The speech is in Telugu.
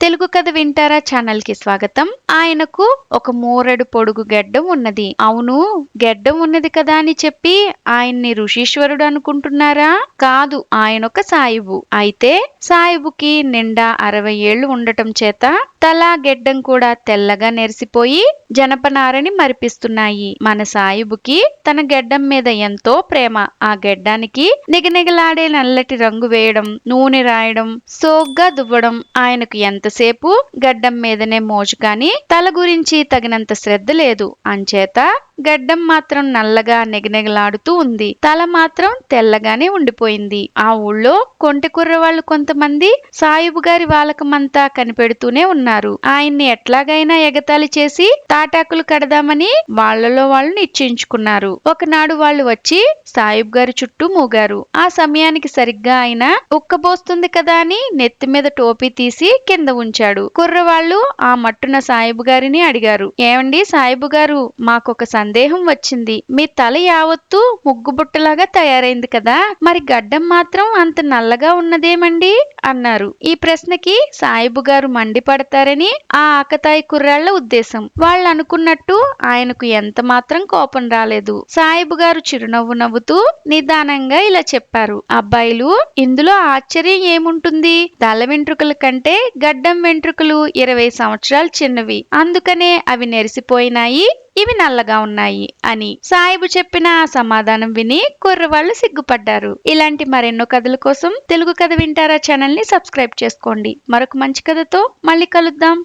తెలుగు కథ వింటారా ఛానల్ కి స్వాగతం. ఆయనకు ఒక మూరెడు పొడుగు గెడ్డం ఉన్నది. అవును, గెడ్డం ఉన్నది కదా అని చెప్పి ఆయన్ని ఋషీశ్వరుడు అనుకుంటున్నారా? కాదు, ఆయనొక సాయిబు. అయితే సాయిబుకి నిండా 60 ఏళ్లు ఉండటం చేత తల గెడ్డం కూడా తెల్లగా నెరిసిపోయి జనపనారని మరిపిస్తున్నాయి. మన సాయిబుకి తన గెడ్డం మీద ఎంతో ప్రేమ. ఆ గెడ్డానికి నిగనిగలాడే నల్లటి రంగు వేయడం, నూనె రాయడం, సోగ్గా దువ్వడం ఆయనకు ఎంతసేపు గడ్డం మీదనే మోజు కాని తల గురించి తగినంత శ్రద్ధ లేదు. అంచేత గడ్డం మాత్రం నల్లగా నిగనిగలాడుతూ ఉంది, తల మాత్రం తెల్లగానే ఉండిపోయింది. ఆ ఊళ్ళో కొంటె కుర్రవాళ్ళు కొంతమంది సాయిబు గారి వాలకమంతా కనిపెడుతూనే ఉన్నారు. ఆయన్ని ఎట్లాగైనా ఎగతాళి చేసి తాటాకులు కడదామని వాళ్లలో వాళ్ళు నిశ్చయించుకున్నారు. ఒకనాడు వాళ్ళు వచ్చి సాయిబు గారి చుట్టూ మూగారు. ఆ సమయానికి సరిగ్గా ఆయన ఉక్కబోస్తుంది కదా అని నెత్తి మీద టోపీ తీసి కింద ఉంచాడు. కుర్రవాళ్ళు ఆ మట్టున సాయిబు గారిని అడిగారు, ఏమండి సాయిబు గారు, మాకొక సందేహం వచ్చింది. మీ తల యావత్తు ముగ్గుబుట్టలాగా తయారైంది కదా, మరి గడ్డం మాత్రం అంత నల్లగా ఉన్నదేమండి అన్నారు. ఈ ప్రశ్నకి సాయిబు గారు మండిపడతారని ఆ ఆకతాయి కుర్రాళ్ల ఉద్దేశం. వాళ్ళు అనుకున్నట్టు ఆయనకు ఎంత మాత్రం కోపం రాలేదు. సాయిబు గారు చిరునవ్వు నవ్వుతూ నిదానంగా ఇలా చెప్పారు, అబ్బాయిలు, ఇందులో ఆశ్చర్యం ఏముంటుంది? తల వెంట్రుకల కంటే గడ్డం వెంట్రుకలు 20 సంవత్సరాలు చిన్నవి, అందుకనే అవి నెరిసిపోయినాయి, ఇవి నల్లగా ఉన్నాయి అని సాయిబు చెప్పిన ఆ సమాధానం విని కుర్రవాళ్ళు సిగ్గుపడ్డారు. ఇలాంటి మరెన్నో కథల కోసం తెలుగు కథ వింటారా ఛానల్ ని సబ్స్క్రైబ్ చేసుకోండి. మరొక మంచి కథతో మళ్ళీ కలుద్దాం.